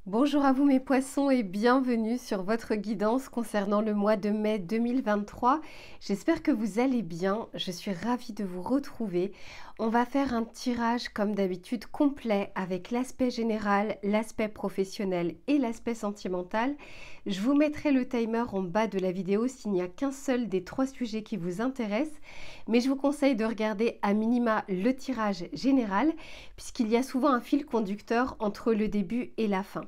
Bonjour à vous mes poissons et bienvenue sur votre guidance concernant le mois de mai 2023. J'espère que vous allez bien, je suis ravie de vous retrouver. On va faire un tirage comme d'habitude complet avec l'aspect général, l'aspect professionnel et l'aspect sentimental. Je vous mettrai le timer en bas de la vidéo s'il n'y a qu'un seul des trois sujets qui vous intéressent, mais je vous conseille de regarder à minima le tirage général puisqu'il y a souvent un fil conducteur entre le début et la fin.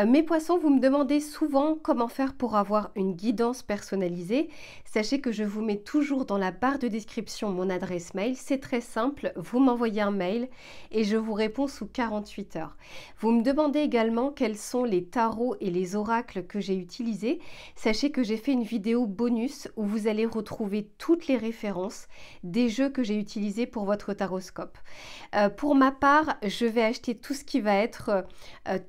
Mes poissons, vous me demandez souvent comment faire pour avoir une guidance personnalisée. Sachez que je vous mets toujours dans la barre de description mon adresse mail. C'est très simple, vous m'envoyez un mail et je vous réponds sous 48 heures. Vous me demandez également quels sont les tarots et les oracles que j'ai utilisés. Sachez que j'ai fait une vidéo bonus où vous allez retrouver toutes les références des jeux que j'ai utilisés pour votre taroscope. Pour ma part, je vais acheter tout ce qui va être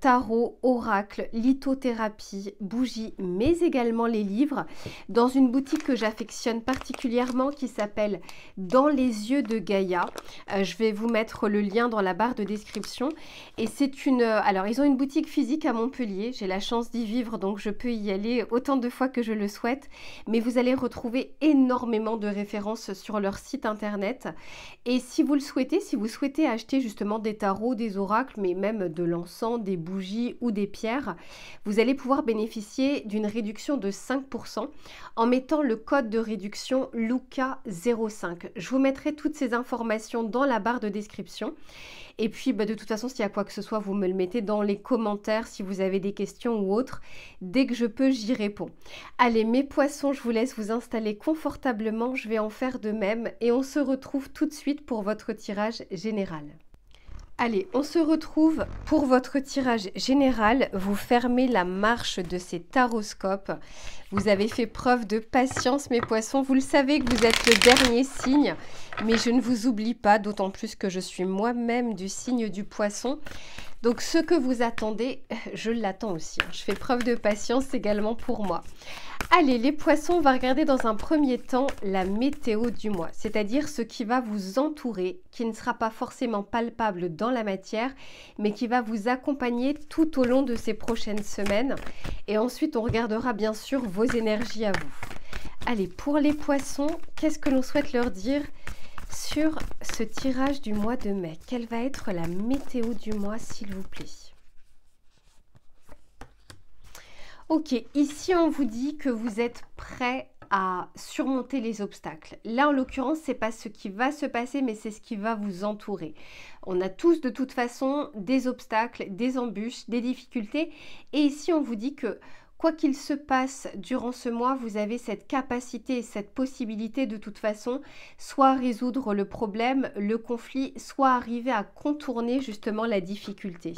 tarot, oracle, lithothérapie, bougies, mais également les livres dans une boutique que j'affectionne particulièrement qui s'appelle Dans les yeux de Gaïa. Je vais vous mettre le lien dans la barre de description et c'est une... alors ils ont une boutique physique à Montpellier, j'ai la chance d'y vivre donc je peux y aller autant de fois que je le souhaite, mais vous allez retrouver énormément de références sur leur site internet et si vous le souhaitez, si vous souhaitez acheter justement des tarots, des oracles, mais même de l'encens, des bougies ou des pierres, vous allez pouvoir bénéficier d'une réduction de 5% en mettant le code de réduction LUCA05. Je vous mettrai toutes ces informations dans la barre de description. Et puis, de toute façon, s'il y a quoi que ce soit, vous me le mettez dans les commentaires si vous avez des questions ou autres. Dès que je peux, j'y réponds. Allez, mes poissons, je vous laisse vous installer confortablement. Je vais en faire de même et on se retrouve tout de suite pour votre tirage général. Allez, on se retrouve pour votre tirage général. Vous fermez la marche de ces taroscopes. Vous avez fait preuve de patience, mes poissons. Vous le savez que vous êtes le dernier signe, mais je ne vous oublie pas, d'autant plus que je suis moi-même du signe du poisson. Donc, ce que vous attendez, je l'attends aussi. Je fais preuve de patience également pour moi. Allez, les poissons, on va regarder dans un premier temps la météo du mois, c'est-à-dire ce qui va vous entourer, qui ne sera pas forcément palpable dans la matière, mais qui va vous accompagner tout au long de ces prochaines semaines. Et ensuite, on regardera bien sûr vos énergies à vous. Allez, pour les poissons, qu'est-ce que l'on souhaite leur dire sur ce tirage du mois de mai? Quelle va être la météo du mois, s'il vous plaît? Ok, ici on vous dit que vous êtes prêt à surmonter les obstacles. Là, en l'occurrence, c'est pas ce qui va se passer, mais c'est ce qui va vous entourer. On a tous de toute façon des obstacles, des embûches, des difficultés. Et ici, on vous dit que quoi qu'il se passe durant ce mois, vous avez cette capacité et cette possibilité de toute façon, soit résoudre le problème, le conflit, soit arriver à contourner justement la difficulté.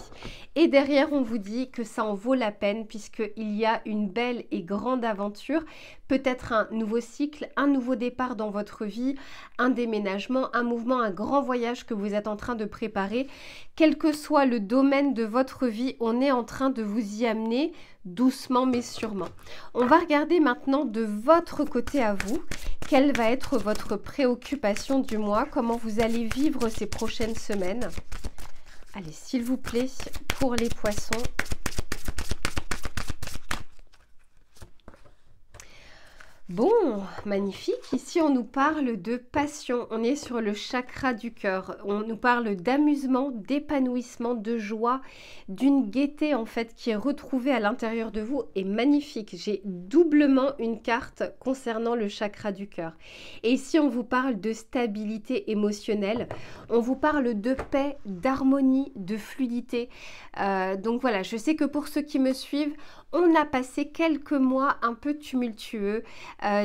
Et derrière, on vous dit que ça en vaut la peine puisqu'il y a une belle et grande aventure, peut-être un nouveau cycle, un nouveau départ dans votre vie, un déménagement, un mouvement, un grand voyage que vous êtes en train de préparer. Quel que soit le domaine de votre vie, on est en train de vous y amener doucement mais sûrement. On va regarder maintenant de votre côté à vous, quelle va être votre préoccupation du mois, comment vous allez vivre ces prochaines semaines. Allez, s'il vous plaît, pour les poissons. Bon, magnifique. Ici, on nous parle de passion. On est sur le chakra du cœur. On nous parle d'amusement, d'épanouissement, de joie, d'une gaieté en fait qui est retrouvée à l'intérieur de vous et magnifique. J'ai doublement une carte concernant le chakra du cœur. Et ici, on vous parle de stabilité émotionnelle. On vous parle de paix, d'harmonie, de fluidité. Donc voilà, je sais que pour ceux qui me suivent, on a passé quelques mois un peu tumultueux,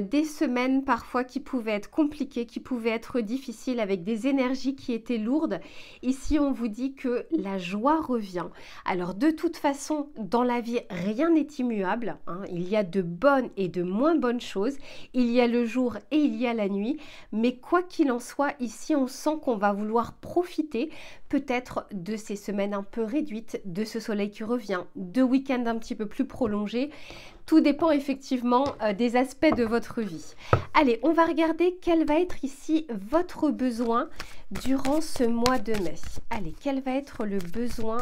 des semaines parfois qui pouvaient être compliquées, qui pouvaient être difficiles avec des énergies qui étaient lourdes. Ici, on vous dit que la joie revient. Alors de toute façon, dans la vie, rien n'est immuable, hein. Il y a de bonnes et de moins bonnes choses. Il y a le jour et il y a la nuit. Mais quoi qu'il en soit, ici, on sent qu'on va vouloir profiter peut-être de ces semaines un peu réduites, de ce soleil qui revient, de week-ends un petit peu plus prolongés. Tout dépend effectivement des aspects de votre vie. Allez, on va regarder quel va être ici votre besoin durant ce mois de mai. Allez, quel va être le besoin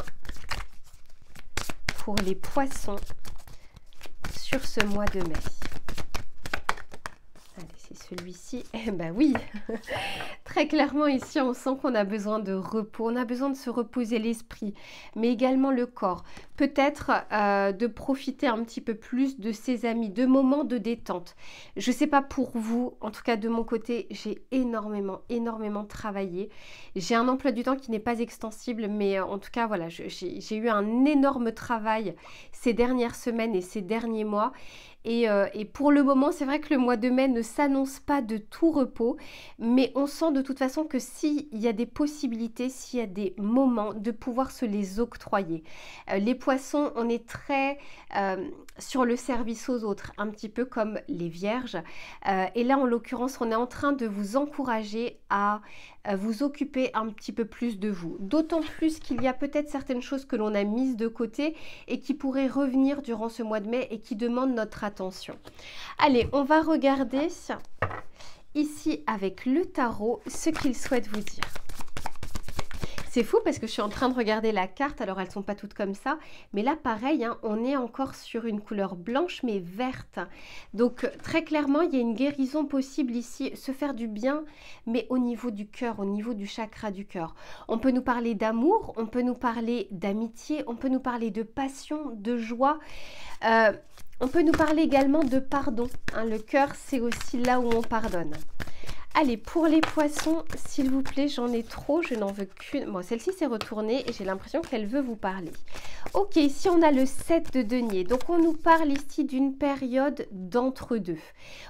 pour les poissons sur ce mois de mai. Allez, c'est celui-ci. Eh ben oui, très clairement ici, on sent qu'on a besoin de repos, on a besoin de se reposer l'esprit, mais également le corps. Peut-être de profiter un petit peu plus de ses amis, de moments de détente. Je ne sais pas pour vous, en tout cas de mon côté, j'ai énormément travaillé. J'ai un emploi du temps qui n'est pas extensible, mais en tout cas, voilà, j'ai eu un énorme travail ces dernières semaines et ces derniers mois. Et pour le moment, c'est vrai que le mois de mai ne s'annonce pas de tout repos, mais on sent de toute façon que s'il y a des possibilités, s'il y a des moments de pouvoir se les octroyer. Les poissons, on est très sur le service aux autres, un petit peu comme les vierges. Et là, en l'occurrence, on est en train de vous encourager à vous occuper un petit peu plus de vous. D'autant plus qu'il y a peut-être certaines choses que l'on a mises de côté et qui pourraient revenir durant ce mois de mai et qui demandent notre attention. Allez, on va regarder ici avec le tarot ce qu'il souhaite vous dire. C'est fou parce que je suis en train de regarder la carte, alors elles ne sont pas toutes comme ça, mais là pareil, hein, on est encore sur une couleur blanche mais verte. Donc très clairement, il y a une guérison possible ici, se faire du bien, mais au niveau du cœur, au niveau du chakra du cœur. On peut nous parler d'amour, on peut nous parler d'amitié, on peut nous parler de passion, de joie. On peut nous parler également de pardon. Hein, le cœur, c'est aussi là où on pardonne. Allez, pour les poissons, s'il vous plaît, j'en ai trop, je n'en veux qu'une. Bon, celle-ci s'est retournée et j'ai l'impression qu'elle veut vous parler. Ok, ici on a le 7 de denier. Donc on nous parle ici d'une période d'entre-deux.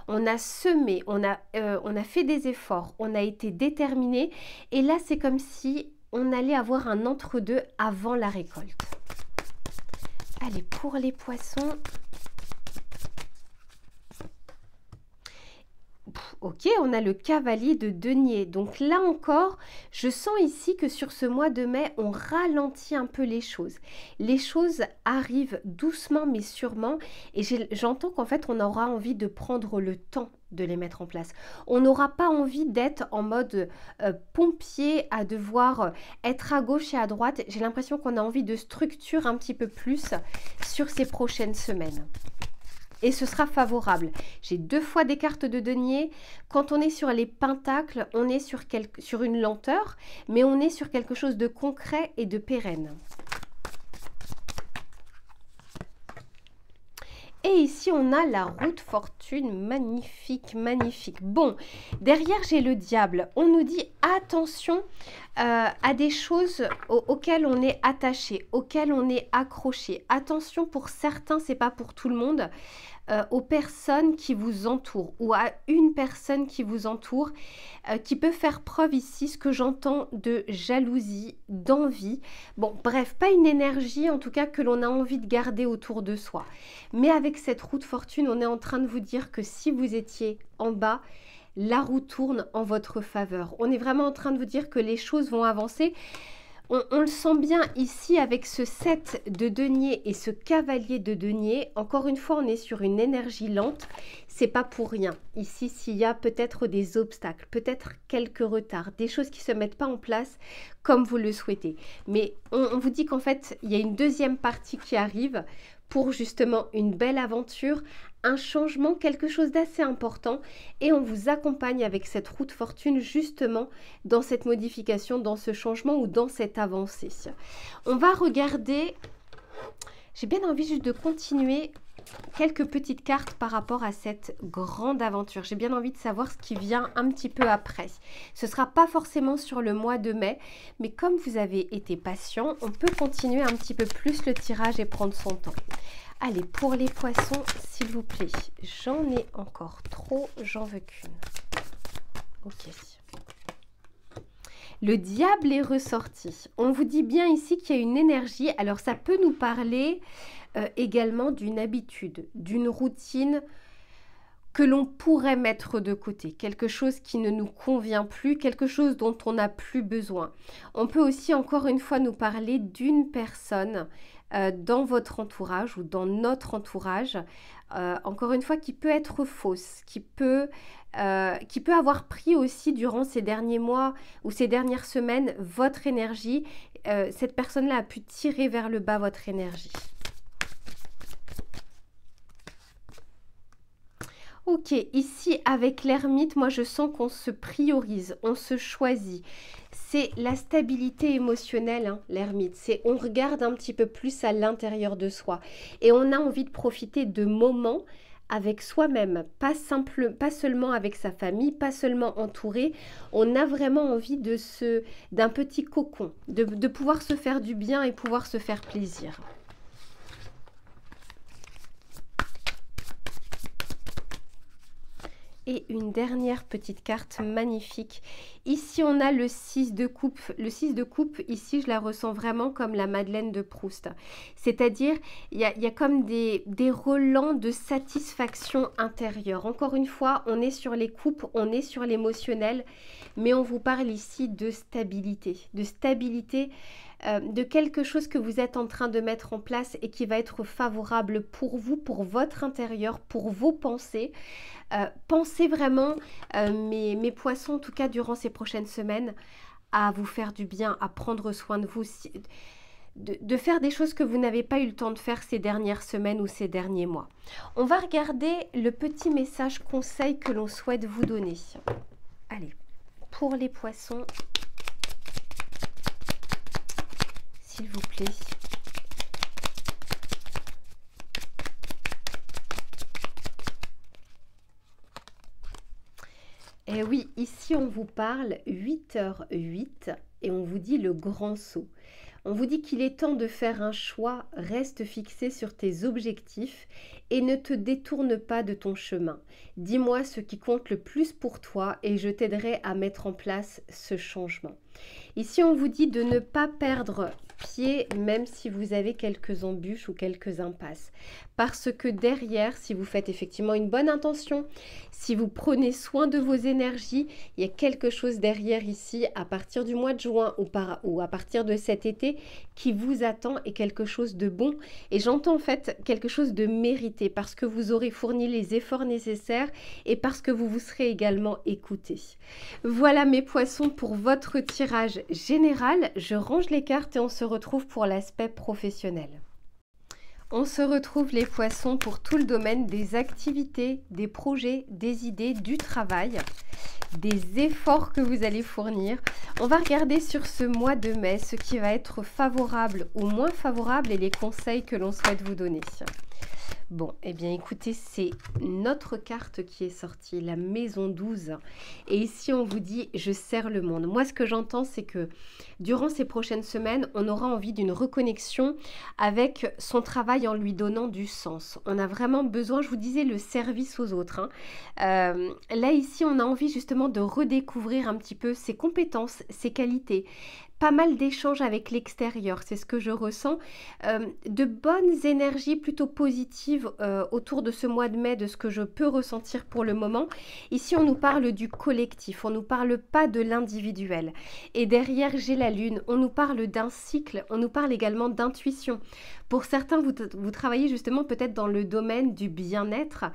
On a semé, on a fait des efforts, on a été déterminé. Et là, c'est comme si on allait avoir un entre-deux avant la récolte. Allez, pour les poissons... Ok, on a le cavalier de denier. Donc là encore, je sens ici que sur ce mois de mai, on ralentit un peu les choses. Les choses arrivent doucement mais sûrement. Et j'entends qu'en fait, on aura envie de prendre le temps de les mettre en place. On n'aura pas envie d'être en mode pompier, à devoir être à gauche et à droite. J'ai l'impression qu'on a envie de structure un petit peu plus sur ces prochaines semaines. Et ce sera favorable. J'ai 2 fois des cartes de denier. Quand on est sur les pentacles, on est sur une lenteur, mais on est sur quelque chose de concret et de pérenne. Et ici, on a la roue de fortune, magnifique, magnifique. Bon, derrière, j'ai le diable. On nous dit attention à des choses auxquelles on est attaché, auxquelles on est accroché. Attention, pour certains, c'est pas pour tout le monde. Aux personnes qui vous entourent ou à une personne qui vous entoure qui peut faire preuve ici, ce que j'entends, de jalousie, d'envie. Bon, bref, pas une énergie en tout cas que l'on a envie de garder autour de soi. Mais avec cette roue de fortune, on est en train de vous dire que si vous étiez en bas, la roue tourne en votre faveur. On est vraiment en train de vous dire que les choses vont avancer. On le sent bien ici avec ce 7 de denier et ce cavalier de denier. Encore une fois, on est sur une énergie lente. C'est pas pour rien. Ici, s'il y a peut-être des obstacles, peut-être quelques retards, des choses qui ne se mettent pas en place comme vous le souhaitez. Mais on vous dit qu'en fait, il y a une deuxième partie qui arrive pour justement une belle aventure, un changement, quelque chose d'assez important, et on vous accompagne avec cette roue de fortune justement dans cette modification, dans ce changement ou dans cette avancée. On va regarder, j'ai bien envie juste de continuer quelques petites cartes par rapport à cette grande aventure. J'ai bien envie de savoir ce qui vient un petit peu après. Ce ne sera pas forcément sur le mois de mai, mais comme vous avez été patient, on peut continuer un petit peu plus le tirage et prendre son temps. Allez, pour les poissons, s'il vous plaît, j'en ai encore trop, j'en veux qu'une. Ok. Le diable est ressorti. On vous dit bien ici qu'il y a une énergie. Alors, ça peut nous parler également d'une habitude, d'une routine que l'on pourrait mettre de côté. Quelque chose qui ne nous convient plus, quelque chose dont on n'a plus besoin. On peut aussi, encore une fois, nous parler d'une personne dans votre entourage ou dans notre entourage, encore une fois, qui peut être fausse, qui peut avoir pris aussi durant ces derniers mois ou ces dernières semaines votre énergie. Cette personne-là a pu tirer vers le bas votre énergie. Ok, ici avec l'ermite, moi je sens qu'on se priorise, on se choisit. C'est la stabilité émotionnelle, hein, l'ermite. C'est on regarde un petit peu plus à l'intérieur de soi. Et on a envie de profiter de moments avec soi-même, pas seulement avec sa famille, pas seulement entouré. On a vraiment envie d'un petit cocon, de pouvoir se faire du bien et pouvoir se faire plaisir. Et une dernière petite carte magnifique. Ici, on a le 6 de coupe. Le 6 de coupe, ici, je la ressens vraiment comme la Madeleine de Proust. C'est-à-dire, il y a comme des relents de satisfaction intérieure. Encore une fois, on est sur les coupes, on est sur l'émotionnel, mais on vous parle ici de stabilité. De quelque chose que vous êtes en train de mettre en place et qui va être favorable pour vous, pour votre intérieur, pour vos pensées. Pensez vraiment, mes poissons, en tout cas durant ces prochaines semaines, à vous faire du bien, à prendre soin de vous, de faire des choses que vous n'avez pas eu le temps de faire ces dernières semaines ou ces derniers mois. On va regarder le petit message conseil que l'on souhaite vous donner. Allez, pour les poissons, s'il vous plaît. Et oui, ici on vous parle 8h08 et on vous dit le grand saut. On vous dit qu'il est temps de faire un choix, reste fixé sur tes objectifs et ne te détourne pas de ton chemin. Dis-moi ce qui compte le plus pour toi et je t'aiderai à mettre en place ce changement. Ici, on vous dit de ne pas perdre pied même si vous avez quelques embûches ou quelques impasses. Parce que derrière, si vous faites effectivement une bonne intention, si vous prenez soin de vos énergies, il y a quelque chose derrière ici à partir du mois de juin ou à partir de cet été qui vous attend et quelque chose de bon. Et j'entends en fait quelque chose de mérité parce que vous aurez fourni les efforts nécessaires et parce que vous vous serez également écouté. Voilà mes poissons pour votre tirage général. Je range les cartes et on se retrouve pour l'aspect professionnel. On se retrouve les poissons pour tout le domaine des activités, des projets, des idées, du travail, des efforts que vous allez fournir. On va regarder sur ce mois de mai ce qui va être favorable ou moins favorable et les conseils que l'on souhaite vous donner. Bon, eh bien écoutez, c'est notre carte qui est sortie, la maison 12. Et ici, on vous dit, je sers le monde. Moi, ce que j'entends, c'est que durant ces prochaines semaines, on aura envie d'une reconnexion avec son travail en lui donnant du sens. On a vraiment besoin, je vous disais, le service aux autres. Là, ici, on a envie justement de redécouvrir un petit peu ses compétences, ses qualités. Pas mal d'échanges avec l'extérieur, c'est ce que je ressens. De bonnes énergies plutôt positives autour de ce mois de mai, de ce que je peux ressentir pour le moment. Ici, on nous parle du collectif, on ne nous parle pas de l'individuel. Et derrière, j'ai la lune, on nous parle d'un cycle, on nous parle également d'intuition. Pour certains, vous travaillez justement peut-être dans le domaine du bien-être,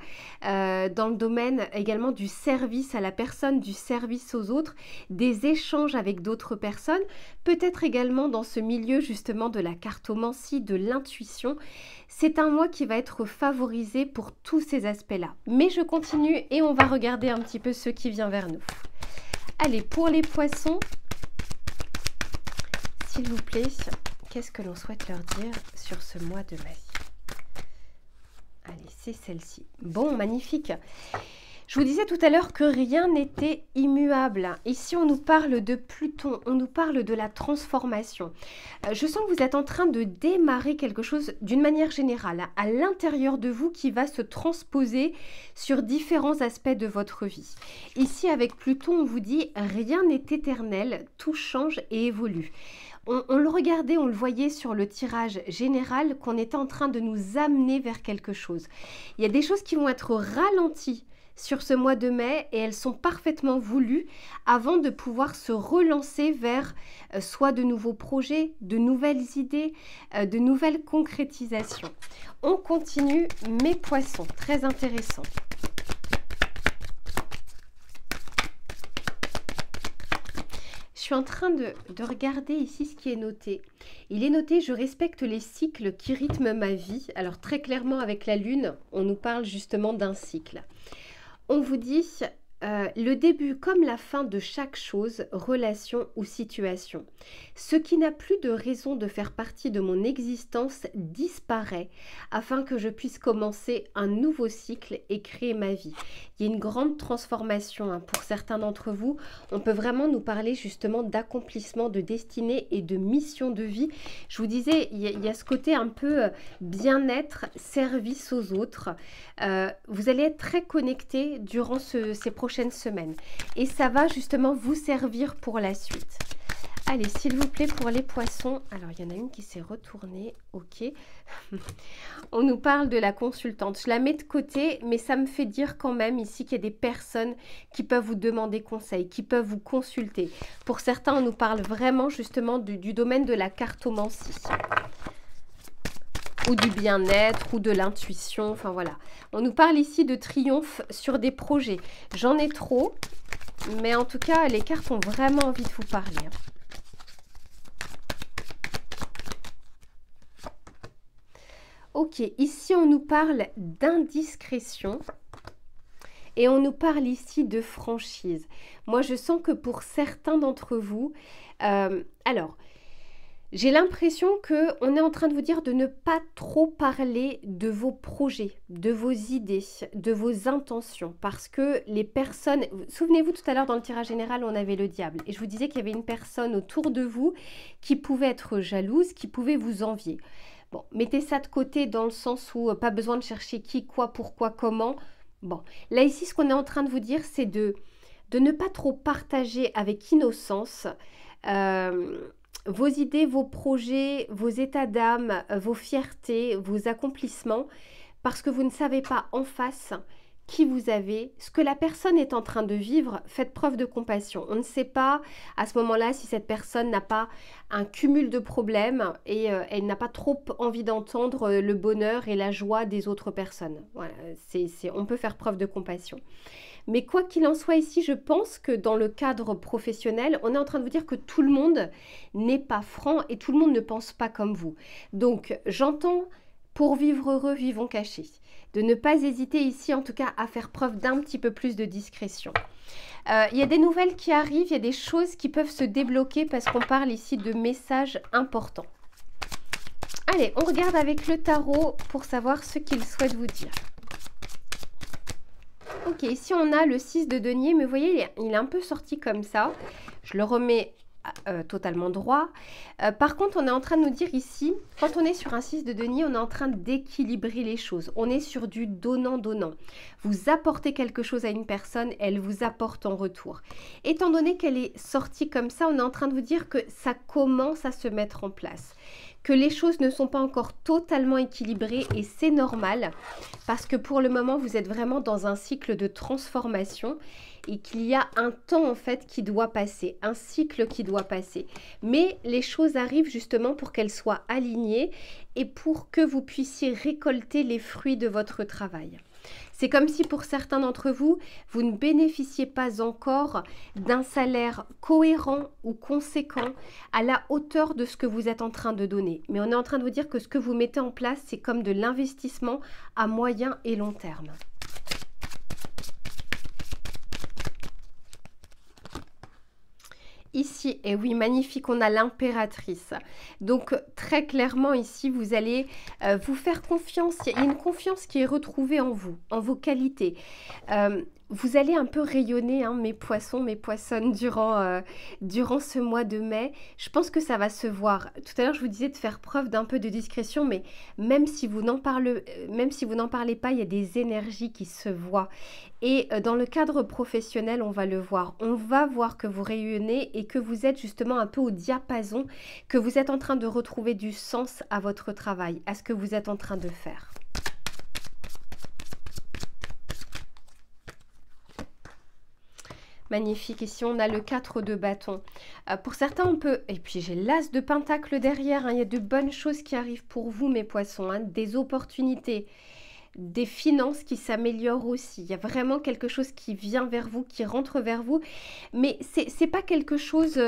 dans le domaine également du service à la personne, du service aux autres, des échanges avec d'autres personnes, peut-être également dans ce milieu justement de la cartomancie, de l'intuition. C'est un mois qui va être favorisé pour tous ces aspects-là. Mais je continue et on va regarder un petit peu ce qui vient vers nous. Allez, pour les poissons, s'il vous plaît, qu'est-ce que l'on souhaite leur dire sur ce mois de mai? Allez, c'est celle-ci. Bon, magnifique. Je vous disais tout à l'heure que rien n'était immuable. Ici, on nous parle de Pluton, on nous parle de la transformation. Je sens que vous êtes en train de démarrer quelque chose d'une manière générale, à l'intérieur de vous qui va se transposer sur différents aspects de votre vie. Ici, avec Pluton, on vous dit rien n'est éternel, tout change et évolue. On le regardait, on le voyait sur le tirage général qu'on était en train de nous amener vers quelque chose. Il y a des choses qui vont être ralenties sur ce mois de mai et elles sont parfaitement voulues avant de pouvoir se relancer vers soit de nouveaux projets, de nouvelles idées, de nouvelles concrétisations. On continue, mes poissons, très intéressant. Je suis en train de regarder ici ce qui est noté. Il est noté, je respecte les cycles qui rythment ma vie. Alors très clairement avec la lune, on nous parle justement d'un cycle. On vous dit le début comme la fin de chaque chose, relation ou situation. Ce qui n'a plus de raison de faire partie de mon existence disparaît afin que je puisse commencer un nouveau cycle et créer ma vie. Il y a une grande transformation pour certains d'entre vous. On peut vraiment nous parler justement d'accomplissement, de destinée et de mission de vie. Je vous disais, il y a ce côté un peu bien-être, service aux autres. Vous allez être très connecté durant ces prochaines semaines et ça va justement vous servir pour la suite. Allez, s'il vous plaît, pour les poissons. Alors, il y en a une qui s'est retournée. Ok. On nous parle de la consultante. Je la mets de côté, mais ça me fait dire quand même ici qu'il y a des personnes qui peuvent vous demander conseil, qui peuvent vous consulter. Pour certains, on nous parle vraiment justement du domaine de la cartomancie. Ou du bien-être, ou de l'intuition, enfin voilà. On nous parle ici de triomphe sur des projets. J'en ai trop, mais en tout cas, les cartes ont vraiment envie de vous parler. Ok, ici on nous parle d'indiscrétion et on nous parle ici de franchise. Moi, je sens que pour certains d'entre vous, j'ai l'impression qu'on est en train de vous dire de ne pas trop parler de vos projets, de vos idées, de vos intentions. Parce que les personnes... Souvenez-vous, tout à l'heure dans le tirage général, on avait le diable. Et je vous disais qu'il y avait une personne autour de vous qui pouvait être jalouse, qui pouvait vous envier. Bon, mettez ça de côté dans le sens où pas besoin de chercher qui, quoi, pourquoi, comment. Bon, là ici, ce qu'on est en train de vous dire, c'est de ne pas trop partager avec innocence vos idées, vos projets, vos états d'âme, vos fiertés, vos accomplissements, parce que vous ne savez pas en face qui vous avez, ce que la personne est en train de vivre. Faites preuve de compassion. On ne sait pas à ce moment-là si cette personne n'a pas un cumul de problèmes et elle n'a pas trop envie d'entendre le bonheur et la joie des autres personnes. Voilà, on peut faire preuve de compassion. Mais quoi qu'il en soit ici, je pense que dans le cadre professionnel, on est en train de vous dire que tout le monde n'est pas franc et tout le monde ne pense pas comme vous. Donc, j'entends, pour vivre heureux, vivons cachés. De ne pas hésiter ici, en tout cas, à faire preuve d'un petit peu plus de discrétion. Il y a des nouvelles qui arrivent, il y a des choses qui peuvent se débloquer parce qu'on parle ici de messages importants. Allez, on regarde avec le tarot pour savoir ce qu'il souhaite vous dire. Ok, ici on a le 6 de denier, mais vous voyez, il est un peu sorti comme ça. Je le remets totalement droit. Par contre, on est en train de nous dire ici, quand on est sur un 6 de denier, on est en train d'équilibrer les choses. On est sur du donnant-donnant. Vous apportez quelque chose à une personne, elle vous apporte en retour. Étant donné qu'elle est sortie comme ça, on est en train de vous dire que ça commence à se mettre en place. Que les choses ne sont pas encore totalement équilibrées et c'est normal parce que pour le moment, vous êtes vraiment dans un cycle de transformation et qu'il y a un temps en fait qui doit passer, un cycle qui doit passer. Mais les choses arrivent justement pour qu'elles soient alignées et pour que vous puissiez récolter les fruits de votre travail. C'est comme si pour certains d'entre vous, vous ne bénéficiez pas encore d'un salaire cohérent ou conséquent à la hauteur de ce que vous êtes en train de donner. Mais on est en train de vous dire que ce que vous mettez en place, c'est comme de l'investissement à moyen et long terme. Ici, et oui, magnifique, on a l'impératrice. Donc, très clairement, ici, vous allez vous faire confiance. Il y a une confiance qui est retrouvée en vous, en vos qualités. Vous allez un peu rayonner, hein, mes poissons, mes poissonnes, durant ce mois de mai. Je pense que ça va se voir. Tout à l'heure, je vous disais de faire preuve d'un peu de discrétion, mais même si vous n'en parlez pas, il y a des énergies qui se voient. Et dans le cadre professionnel, on va le voir. On va voir que vous rayonnez et que vous êtes justement un peu au diapason, que vous êtes en train de retrouver du sens à votre travail, à ce que vous êtes en train de faire. Magnifique, ici on a le 4 de bâton. Pour certains on peut, et puis j'ai l'as de pentacle derrière, hein. Il y a de bonnes choses qui arrivent pour vous mes poissons, hein. Des opportunités, des finances qui s'améliorent aussi. Il y a vraiment quelque chose qui vient vers vous, qui rentre vers vous, mais c'est pas quelque chose,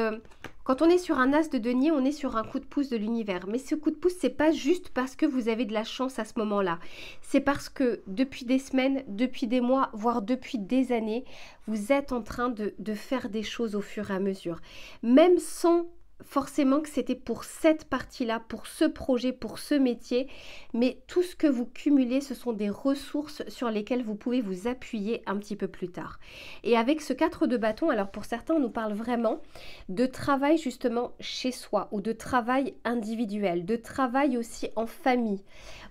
Quand on est sur un as de denier, on est sur un coup de pouce de l'univers. Mais ce coup de pouce, c'est pas juste parce que vous avez de la chance à ce moment-là. C'est parce que depuis des semaines, depuis des mois, voire depuis des années, vous êtes en train de faire des choses au fur et à mesure. Même sans forcément que c'était pour cette partie-là, pour ce projet, pour ce métier, mais tout ce que vous cumulez, ce sont des ressources sur lesquelles vous pouvez vous appuyer un petit peu plus tard. Et avec ce 4 de bâton, alors pour certains, on nous parle vraiment de travail justement chez soi ou de travail individuel, de travail aussi en famille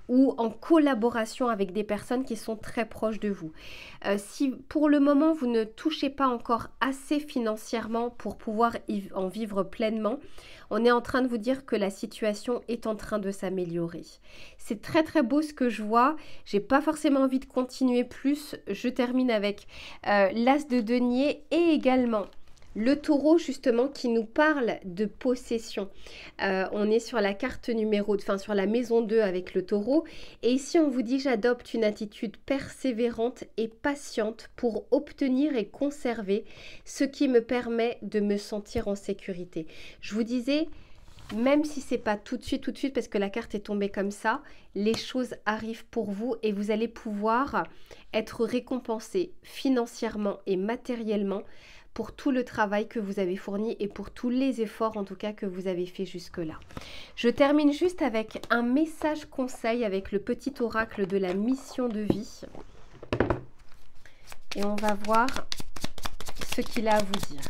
ou en collaboration avec des personnes qui sont très proches de vous. Si pour le moment vous ne touchez pas encore assez financièrement pour pouvoir en vivre pleinement, on est en train de vous dire que la situation est en train de s'améliorer. C'est très très beau ce que je vois. J'ai pas forcément envie de continuer plus. Je termine avec l'as de denier et également le taureau justement qui nous parle de possession. On est sur la carte numéro, enfin sur la maison 2 avec le taureau. Et ici on vous dit j'adopte une attitude persévérante et patiente pour obtenir et conserver ce qui me permet de me sentir en sécurité. Je vous disais, même si c'est pas tout de suite, parce que la carte est tombée comme ça, les choses arrivent pour vous et vous allez pouvoir être récompensé financièrement et matériellement pour tout le travail que vous avez fourni et pour tous les efforts en tout cas que vous avez fait jusque-là. Je termine juste avec un message conseil avec le petit oracle de la mission de vie. Et on va voir ce qu'il a à vous dire.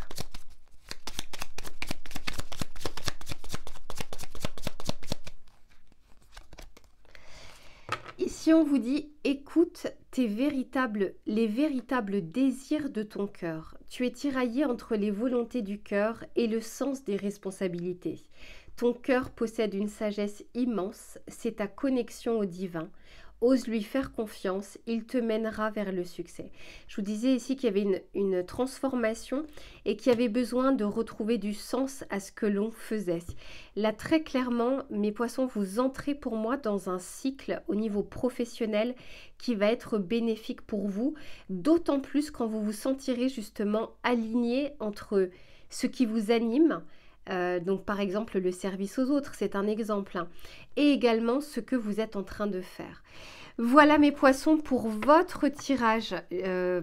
Ici, on vous dit, écoute les véritables désirs de ton cœur. Tu es tiraillé entre les volontés du cœur et le sens des responsabilités. Ton cœur possède une sagesse immense, c'est ta connexion au divin. Ose lui faire confiance, il te mènera vers le succès. Je vous disais ici qu'il y avait une transformation et qu'il y avait besoin de retrouver du sens à ce que l'on faisait. Là, très clairement, mes poissons, vous entrez pour moi dans un cycle au niveau professionnel qui va être bénéfique pour vous, d'autant plus quand vous vous sentirez justement aligné entre ce qui vous anime, donc par exemple le service aux autres, c'est un exemple, hein, et également ce que vous êtes en train de faire. Voilà mes poissons pour votre tirage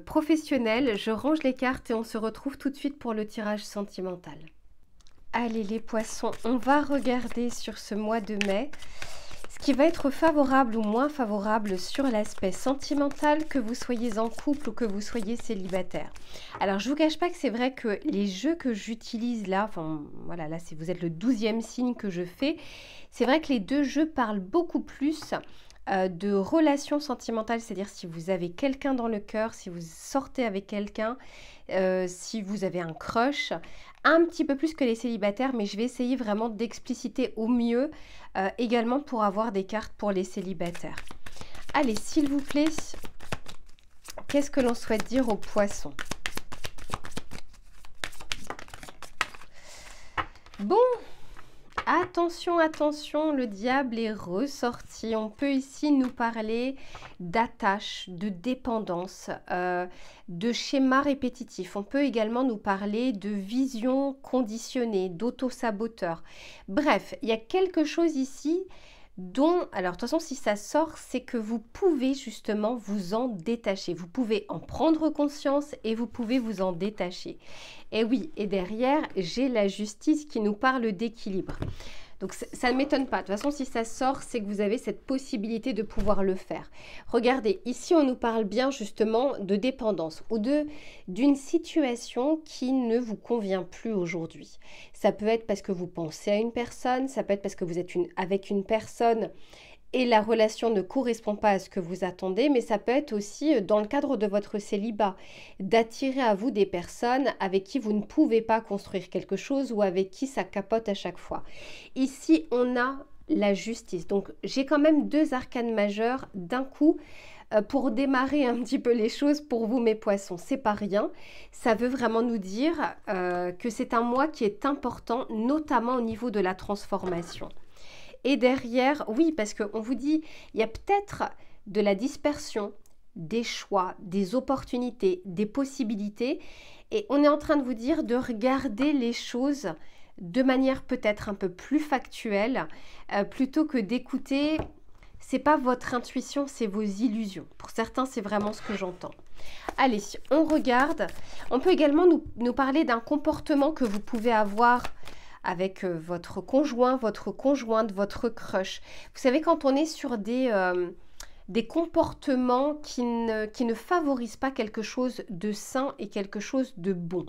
professionnel. Je range les cartes et on se retrouve tout de suite pour le tirage sentimental. Allez les poissons, on va regarder sur ce mois de mai ce qui va être favorable ou moins favorable sur l'aspect sentimental, que vous soyez en couple ou que vous soyez célibataire. Alors, je ne vous cache pas que c'est vrai que les jeux que j'utilise là, enfin voilà, là vous êtes le 12e signe que je fais, c'est vrai que les deux jeux parlent beaucoup plus de relations sentimentales, c'est-à-dire si vous avez quelqu'un dans le cœur, si vous sortez avec quelqu'un, si vous avez un crush, un petit peu plus que les célibataires, mais je vais essayer vraiment d'expliciter au mieux également pour avoir des cartes pour les célibataires. Allez, s'il vous plaît, qu'est-ce que l'on souhaite dire aux poissons? Bon, attention, attention, le diable est ressorti. On peut ici nous parler d'attache, de dépendance, de schéma répétitif. On peut également nous parler de vision conditionnée, d'auto-saboteur. Bref, il y a quelque chose ici dont, alors de toute façon si ça sort, c'est que vous pouvez justement vous en détacher. Vous pouvez en prendre conscience et vous pouvez vous en détacher. Et oui, et derrière, j'ai la justice qui nous parle d'équilibre. Donc ça ne m'étonne pas. De toute façon, si ça sort, c'est que vous avez cette possibilité de pouvoir le faire. Regardez, ici, on nous parle bien justement de dépendance ou d'une situation qui ne vous convient plus aujourd'hui. Ça peut être parce que vous pensez à une personne, ça peut être parce que vous êtes avec une personne et la relation ne correspond pas à ce que vous attendez, mais ça peut être aussi dans le cadre de votre célibat, d'attirer à vous des personnes avec qui vous ne pouvez pas construire quelque chose ou avec qui ça capote à chaque fois. Ici, on a la justice. Donc, j'ai quand même deux arcanes majeures d'un coup pour démarrer un petit peu les choses pour vous, mes poissons. C'est pas rien. Ça veut vraiment nous dire que c'est un mois qui est important, notamment au niveau de la transformation. Et derrière, oui, parce qu'on vous dit, il y a peut-être de la dispersion, des choix, des opportunités, des possibilités. Et on est en train de vous dire de regarder les choses de manière peut-être un peu plus factuelle, plutôt que d'écouter, c'est pas votre intuition, c'est vos illusions. Pour certains, c'est vraiment ce que j'entends. Allez, on regarde. On peut également nous parler d'un comportement que vous pouvez avoir avec votre conjoint, votre conjointe, votre crush. Vous savez, quand on est sur des comportements qui ne favorisent pas quelque chose de sain et quelque chose de bon.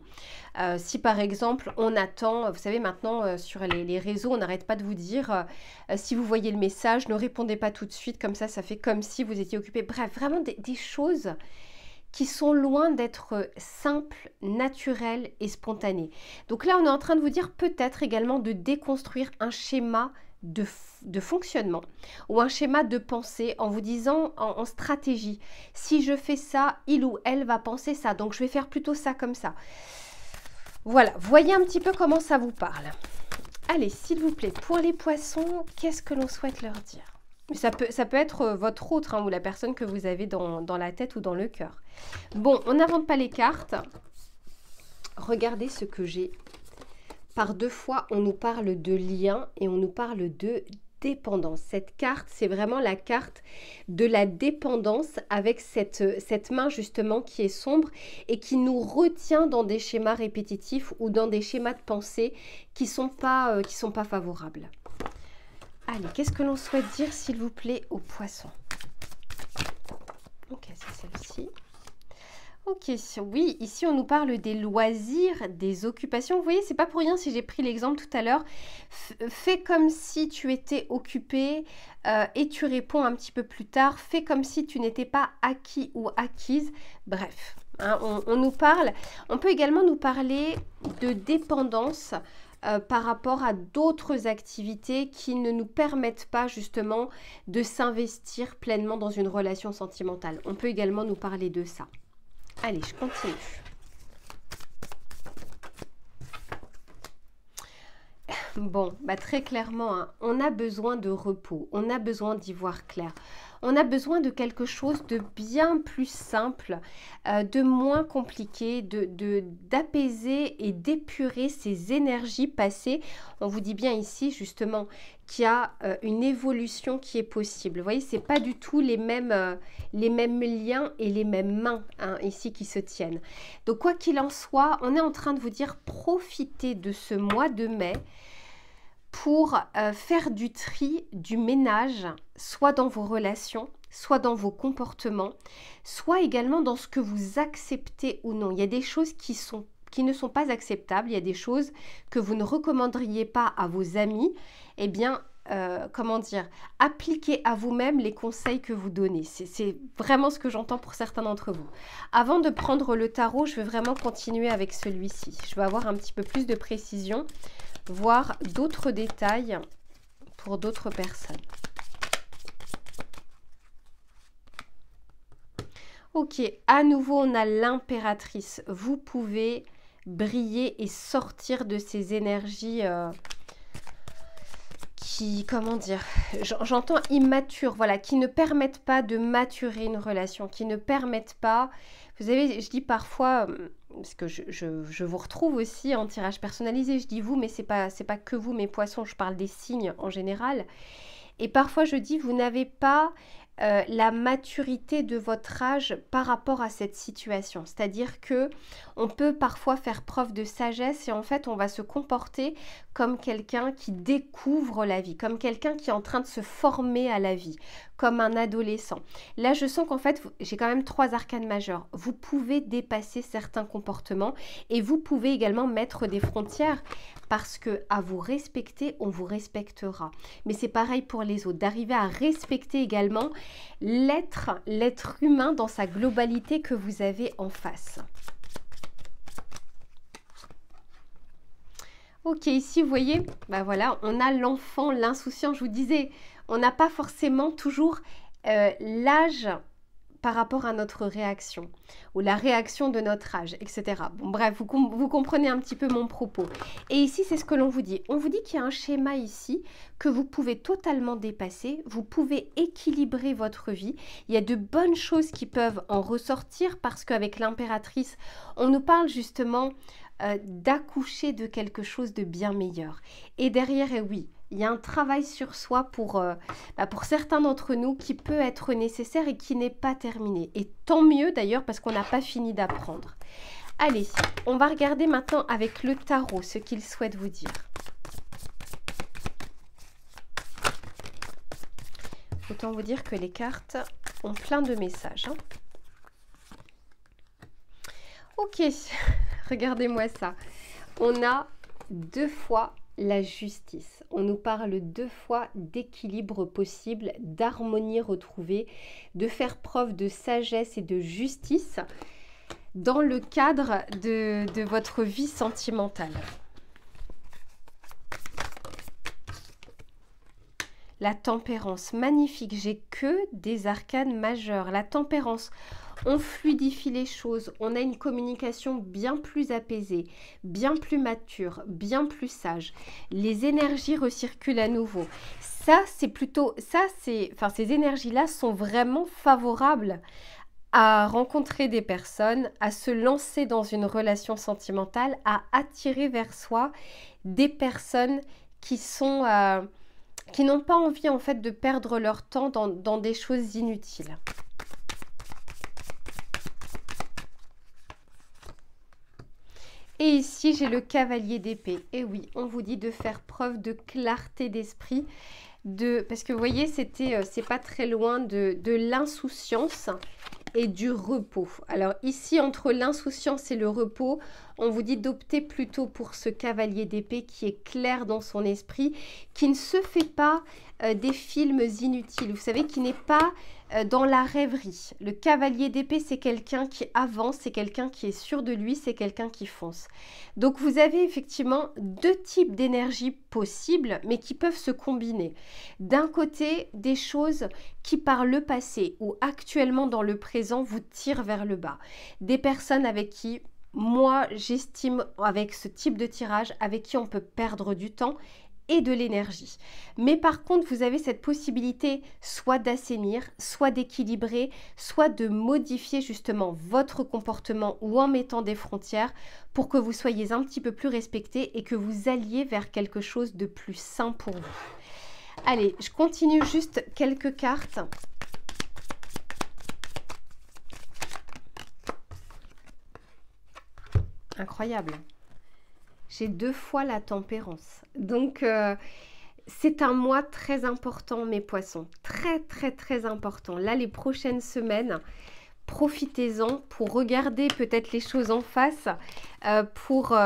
Si par exemple on attend, vous savez maintenant sur les réseaux, on n'arrête pas de vous dire si vous voyez le message, ne répondez pas tout de suite, comme ça fait comme si vous étiez occupé. Bref, vraiment des choses qui sont loin d'être simples, naturelles et spontanées. Donc là, on est en train de vous dire peut-être également de déconstruire un schéma de fonctionnement ou un schéma de pensée en vous disant en stratégie, si je fais ça, il ou elle va penser ça, donc je vais faire plutôt ça comme ça. Voilà, voyez un petit peu comment ça vous parle. Allez, s'il vous plaît, pour les poissons, qu'est-ce que l'on souhaite leur dire? Ça peut être votre autre, hein, ou la personne que vous avez dans la tête ou dans le cœur. Bon, on n'invente pas les cartes. Regardez ce que j'ai. Par deux fois, on nous parle de lien et on nous parle de dépendance. Cette carte, c'est vraiment la carte de la dépendance avec cette main justement qui est sombre et qui nous retient dans des schémas répétitifs ou dans des schémas de pensée qui sont pas favorables. Allez, qu'est-ce que l'on souhaite dire, s'il vous plaît, aux poissons? Ok, c'est celle-ci. Ok, oui, ici on nous parle des loisirs, des occupations. Vous voyez, c'est pas pour rien si j'ai pris l'exemple tout à l'heure. Fais comme si tu étais occupé et tu réponds un petit peu plus tard. Fais comme si tu n'étais pas acquis ou acquise. Bref, hein, on nous parle. On peut également nous parler de dépendance par rapport à d'autres activités qui ne nous permettent pas justement de s'investir pleinement dans une relation sentimentale. On peut également nous parler de ça. Allez, je continue. Bon, bah très clairement, hein, on a besoin de repos, on a besoin d'y voir clair. On a besoin de quelque chose de bien plus simple, de moins compliqué, d'apaiser et d'épurer ces énergies passées. On vous dit bien ici justement qu'il y a une évolution qui est possible. Vous voyez, ce n'est pas du tout les mêmes liens et les mêmes mains hein, ici qui se tiennent. Donc quoi qu'il en soit, on est en train de vous dire profitez de ce mois de mai pour faire du tri, du ménage, soit dans vos relations, soit dans vos comportements, soit également dans ce que vous acceptez ou non. Il y a des choses qui ne sont pas acceptables, il y a des choses que vous ne recommanderiez pas à vos amis. Eh bien, comment dire, appliquez à vous-même les conseils que vous donnez. C'est vraiment ce que j'entends pour certains d'entre vous. Avant de prendre le tarot, je vais vraiment continuer avec celui-ci. Je vais avoir un petit peu plus de précision, voir d'autres détails pour d'autres personnes. Ok, à nouveau, on a l'impératrice. Vous pouvez briller et sortir de ces énergies qui, comment dire, j'entends immatures, voilà, qui ne permettent pas de maturer une relation, qui ne permettent pas, vous savez, je dis parfois, parce que je vous retrouve aussi en tirage personnalisé, je dis vous, mais c'est pas que vous, mes poissons, je parle des signes en général, et parfois je dis, vous n'avez pas la maturité de votre âge par rapport à cette situation. C'est-à-dire que on peut parfois faire preuve de sagesse et en fait on va se comporter comme quelqu'un qui découvre la vie, comme quelqu'un qui est en train de se former à la vie, comme un adolescent. Là je sens qu'en fait j'ai quand même 3 arcanes majeures. Vous pouvez dépasser certains comportements et vous pouvez également mettre des frontières parce que à vous respecter, on vous respectera. Mais c'est pareil pour les autres, d'arriver à respecter également l'être humain dans sa globalité que vous avez en face. Ok, ici vous voyez, bah voilà, on a l'enfant, l'insouciant, je vous disais, on n'a pas forcément toujours l'âge par rapport à notre réaction ou la réaction de notre âge, etc. Bon, bref, vous comprenez un petit peu mon propos. Et ici, c'est ce que l'on vous dit. On vous dit qu'il y a un schéma ici que vous pouvez totalement dépasser. Vous pouvez équilibrer votre vie. Il y a de bonnes choses qui peuvent en ressortir parce qu'avec l'impératrice, on nous parle justement d'accoucher de quelque chose de bien meilleur. Et derrière, et oui, il y a un travail sur soi pour certains d'entre nous qui peut être nécessaire et qui n'est pas terminé. Et tant mieux d'ailleurs parce qu'on n'a pas fini d'apprendre. Allez, on va regarder maintenant avec le tarot ce qu'il souhaite vous dire. Autant vous dire que les cartes ont plein de messages. Hein. Ok, regardez-moi ça. On a 2 fois la justice. On nous parle 2 fois d'équilibre possible, d'harmonie retrouvée, de faire preuve de sagesse et de justice dans le cadre de votre vie sentimentale. La tempérance, magnifique. J'ai que des arcanes majeures. La tempérance, on fluidifie les choses, on a une communication bien plus apaisée, bien plus mature, bien plus sage. Les énergies recirculent à nouveau. Ça, c'est plutôt, ces énergies-là sont vraiment favorables à rencontrer des personnes, à se lancer dans une relation sentimentale, à attirer vers soi des personnes qui sont, qui n'ont pas envie en fait de perdre leur temps dans des choses inutiles. Et ici, j'ai le cavalier d'épée. Et oui, on vous dit de faire preuve de clarté d'esprit. Parce que vous voyez, c'est pas très loin de l'insouciance et du repos. Alors ici, entre l'insouciance et le repos, on vous dit d'opter plutôt pour ce cavalier d'épée qui est clair dans son esprit, qui ne se fait pas des films inutiles. Vous savez, qui n'est pas dans la rêverie. Le cavalier d'épée, c'est quelqu'un qui avance, c'est quelqu'un qui est sûr de lui, c'est quelqu'un qui fonce. Donc vous avez effectivement 2 types d'énergie possibles, mais qui peuvent se combiner. D'un côté, des choses qui par le passé ou actuellement dans le présent vous tirent vers le bas. Des personnes avec qui, moi j'estime avec ce type de tirage, avec qui on peut perdre du temps et de l'énergie. Mais par contre, vous avez cette possibilité soit d'assainir, soit d'équilibrer, soit de modifier justement votre comportement ou en mettant des frontières pour que vous soyez un petit peu plus respecté et que vous alliez vers quelque chose de plus sain pour vous. Allez, je continue juste quelques cartes. Incroyable. J'ai 2 fois la tempérance. Donc, c'est un mois très important, mes poissons. Très, très, très important. Là, les prochaines semaines, profitez-en pour regarder peut-être les choses en face, pour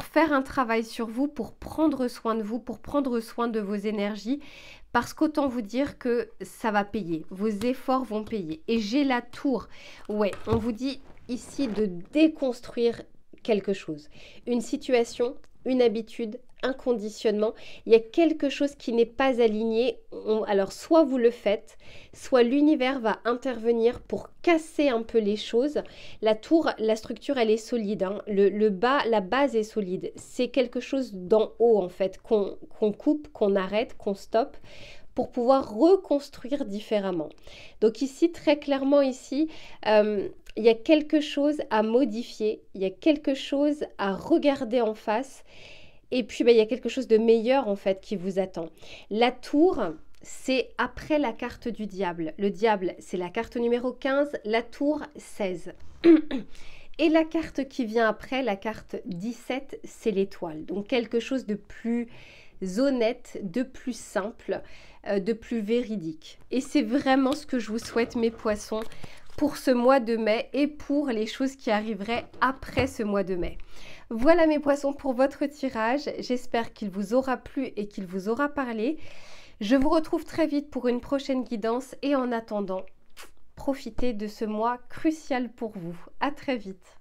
faire un travail sur vous, pour prendre soin de vous, pour prendre soin de vos énergies. Parce qu'autant vous dire que ça va payer. Vos efforts vont payer. Et j'ai la tour. Ouais, on vous dit ici de déconstruire quelque chose, une situation, une habitude, un conditionnement. Il y a quelque chose qui n'est pas aligné. Alors soit vous le faites, soit l'univers va intervenir pour casser un peu les choses. La tour, la structure, elle est solide. Hein. La base est solide. C'est quelque chose d'en haut en fait qu'on coupe, qu'on arrête, qu'on stoppe, pour pouvoir reconstruire différemment. Donc ici, très clairement ici, il y a quelque chose à modifier, il y a quelque chose à regarder en face, et puis il y a quelque chose de meilleur en fait qui vous attend. La tour, c'est après la carte du diable. Le diable, c'est la carte numéro 15, la tour 16. Et la carte qui vient après, la carte 17, c'est l'étoile. Donc quelque chose de plus honnête, de plus simple, de plus véridique. Et c'est vraiment ce que je vous souhaite, mes poissons, pour ce mois de mai et pour les choses qui arriveraient après ce mois de mai. Voilà mes poissons pour votre tirage. J'espère qu'il vous aura plu et qu'il vous aura parlé. Je vous retrouve très vite pour une prochaine guidance et en attendant, profitez de ce mois crucial pour vous. À très vite.